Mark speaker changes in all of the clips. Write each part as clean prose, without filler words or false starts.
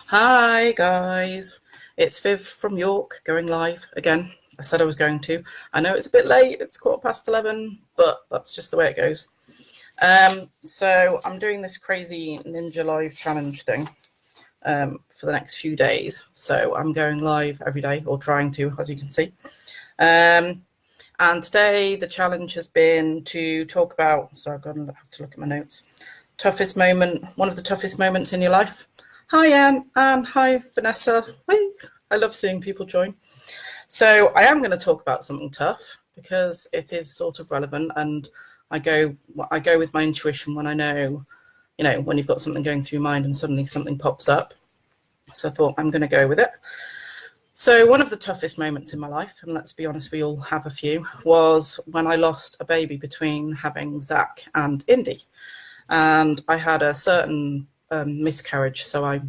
Speaker 1: Hi guys, it's Viv from York going live again. I said I was going to. I know it's a bit late, it's 11:15, but that's just the way it goes. So I'm doing this crazy Ninja Live challenge thing for the next few days. So I'm going live every day, or trying to, as you can see. And today the challenge has been to talk about, so I've got to have to look at my notes, one of the toughest moments in your life. Hi, Anne. Hi, Vanessa. Hi. I love seeing people join. So I am going to talk about something tough because it is sort of relevant, and I go with my intuition when I know, when you've got something going through your mind and suddenly something pops up. So I thought I'm going to go with it. So one of the toughest moments in my life, and let's be honest, we all have a few, was when I lost a baby between having Zach and Indy. And I had a certain miscarriage, so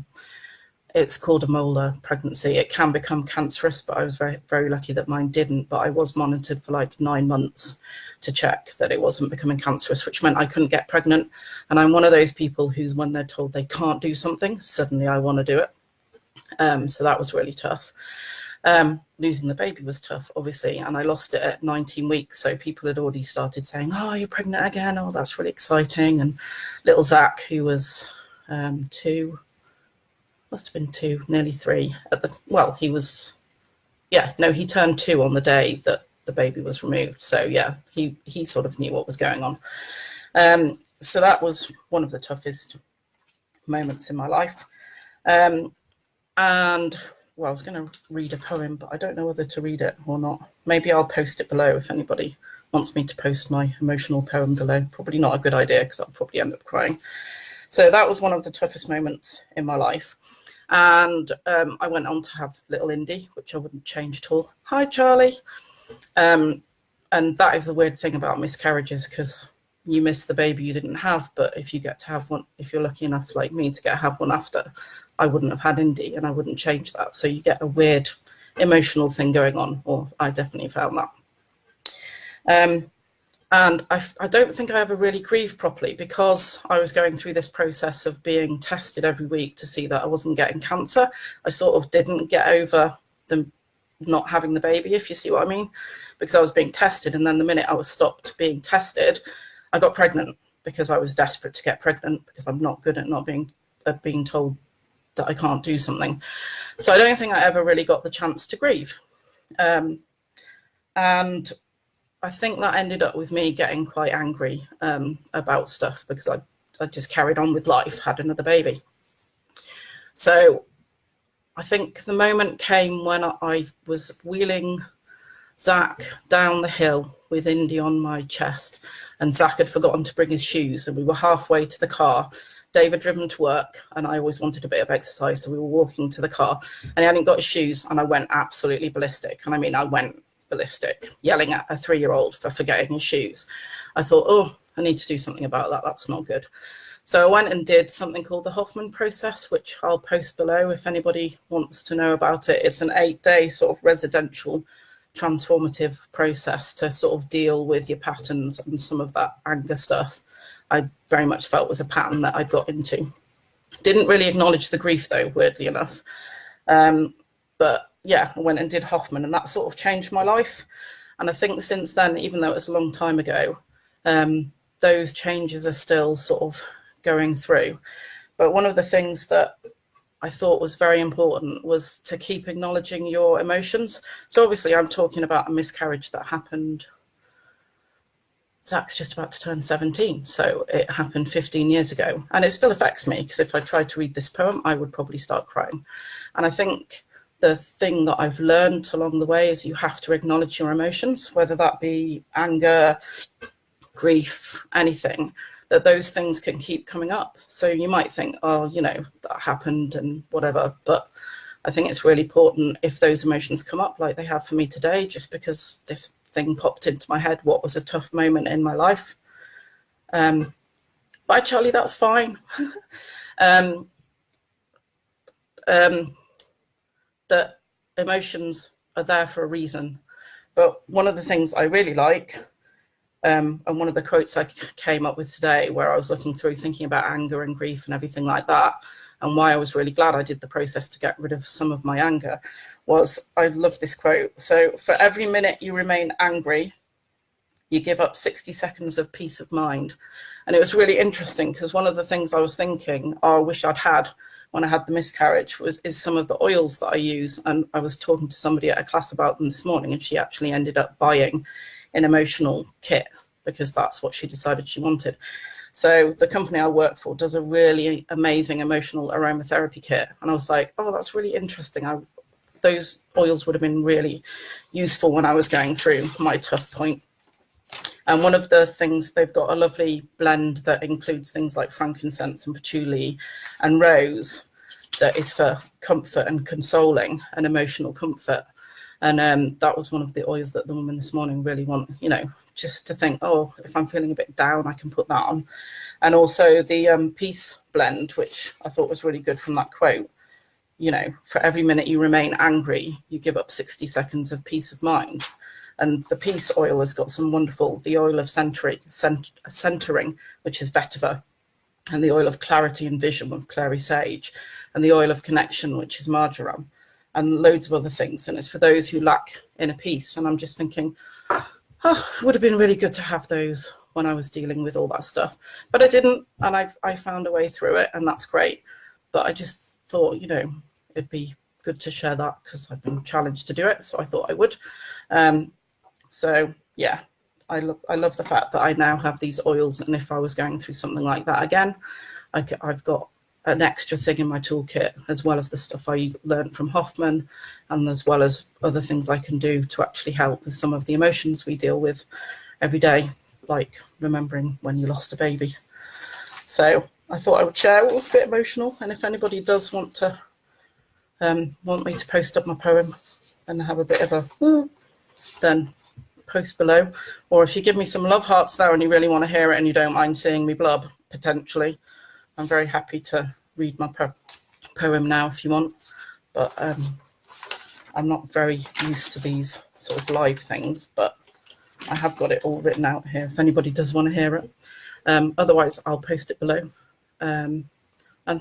Speaker 1: it's called a molar pregnancy. It can become cancerous, but I was very, very lucky that mine didn't. But I was monitored for like 9 months to check that it wasn't becoming cancerous, which meant I couldn't get pregnant. And I'm one of those people who's, when they're told they can't do something, suddenly I want to do it. So that was really tough. Losing the baby was tough, obviously, and I lost it at 19 weeks. So people had already started saying, "Oh, you're pregnant again? Oh, that's really exciting." And little Zach, who was 2, must have been 2, nearly 3 he turned 2 on the day that the baby was removed. So yeah, he sort of knew what was going on. So that was one of the toughest moments in my life. And well, I was going to read a poem, but I don't know whether to read it or not. Maybe I'll post it below if anybody wants me to post my emotional poem below. Probably not a good idea because I'll probably end up crying. So that was one of the toughest moments in my life. And I went on to have little Indy, which I wouldn't change at all. Hi, Charlie. And that is the weird thing about miscarriages, because you miss the baby you didn't have, but if you get to have one, if you're lucky enough like me to have one after, I wouldn't have had Indy, and I wouldn't change that. So you get a weird emotional thing going on, or I definitely found that. And I don't think I ever really grieved properly, because I was going through this process of being tested every week to see that I wasn't getting cancer. I sort of didn't get over the not having the baby, if you see what I mean, because I was being tested, and then the minute I was stopped being tested, I got pregnant, because I was desperate to get pregnant, because I'm not good at not being told that I can't do something. So I don't think I ever really got the chance to grieve. And I think that ended up with me getting quite angry about stuff, because I just carried on with life, had another baby. So I think the moment came when I was wheeling Zach down the hill with Indy on my chest, and Zach had forgotten to bring his shoes, and we were halfway to the car. Dave had driven to work, and I always wanted a bit of exercise, so we were walking to the car, and he hadn't got his shoes, and I went absolutely ballistic. And I mean, I went ballistic, yelling at a 3-year-old for forgetting his shoes. I thought, oh, I need to do something about that. That's not good. So I went and did something called the Hoffman process, which I'll post below if anybody wants to know about it. It's an 8-day sort of residential transformative process to sort of deal with your patterns and some of that anger stuff. I very much felt was a pattern that I'd got into. Didn't really acknowledge the grief, though, weirdly enough. But yeah, I went and did Hoffman, and that sort of changed my life. And I think since then, even though it was a long time ago, those changes are still sort of going through. But one of the things that I thought was very important was to keep acknowledging your emotions. So obviously I'm talking about a miscarriage that happened. Zach's just about to turn 17, so it happened 15 years ago, and it still affects me, because if I tried to read this poem, I would probably start crying. And I think the thing that I've learned along the way is you have to acknowledge your emotions, whether that be anger, grief, anything, that those things can keep coming up. So you might think, oh, that happened and whatever, but I think it's really important, if those emotions come up like they have for me today, just because this thing popped into my head, what was a tough moment in my life. Bye, Charlie, that's fine. That emotions are there for a reason. But one of the things I really like, and one of the quotes I came up with today, where I was looking through thinking about anger and grief and everything like that, and why I was really glad I did the process to get rid of some of my anger was, I love this quote. So, for every minute you remain angry, you give up 60 seconds of peace of mind. And it was really interesting because one of the things I was thinking, I wish I'd had when I had the miscarriage, is some of the oils that I use. And I was talking to somebody at a class about them this morning, and she actually ended up buying an emotional kit because that's what she decided she wanted. So the company I work for does a really amazing emotional aromatherapy kit. And I was like, oh, that's really interesting. Those oils would have been really useful when I was going through my tough point. And one of the things, they've got a lovely blend that includes things like frankincense and patchouli and rose that is for comfort and consoling and emotional comfort. And that was one of the oils that the woman this morning really want, just to think, oh, if I'm feeling a bit down, I can put that on. And also the peace blend, which I thought was really good from that quote. For every minute you remain angry, you give up 60 seconds of peace of mind. And the peace oil has got some wonderful, the oil of centering, which is vetiver, and the oil of clarity and vision with clary sage, and the oil of connection, which is marjoram, and loads of other things. And it's for those who lack inner peace. And I'm just thinking, oh, it would have been really good to have those when I was dealing with all that stuff. But I didn't, and I found a way through it, and that's great. But I just thought, it'd be good to share that because I've been challenged to do it, so I thought I would. So yeah, I love the fact that I now have these oils, and if I was going through something like that again, I've got an extra thing in my toolkit, as well as the stuff I learned from Hoffman, and as well as other things I can do to actually help with some of the emotions we deal with every day, like remembering when you lost a baby. So I thought I would share. It was a bit emotional, and if anybody does want me to post up my poem and have a bit of a then post below. Or if you give me some love hearts now and you really want to hear it and you don't mind seeing me blub, potentially, I'm very happy to read my poem now if you want. But I'm not very used to these sort of live things, but I have got it all written out here if anybody does want to hear it. Otherwise, I'll post it below. And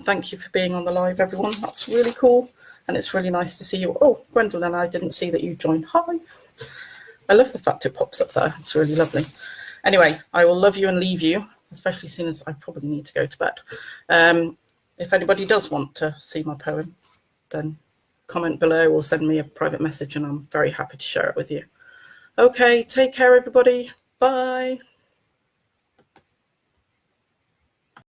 Speaker 1: thank you for being on the live, everyone. That's really cool. And it's really nice to see you. Oh, Gwendolyn, I didn't see that you joined. Hi. I love the fact it pops up there. It's really lovely. Anyway, I will love you and leave you, especially soon as I probably need to go to bed. If anybody does want to see my poem, then comment below or send me a private message, and I'm very happy to share it with you. Okay, take care, everybody. Bye.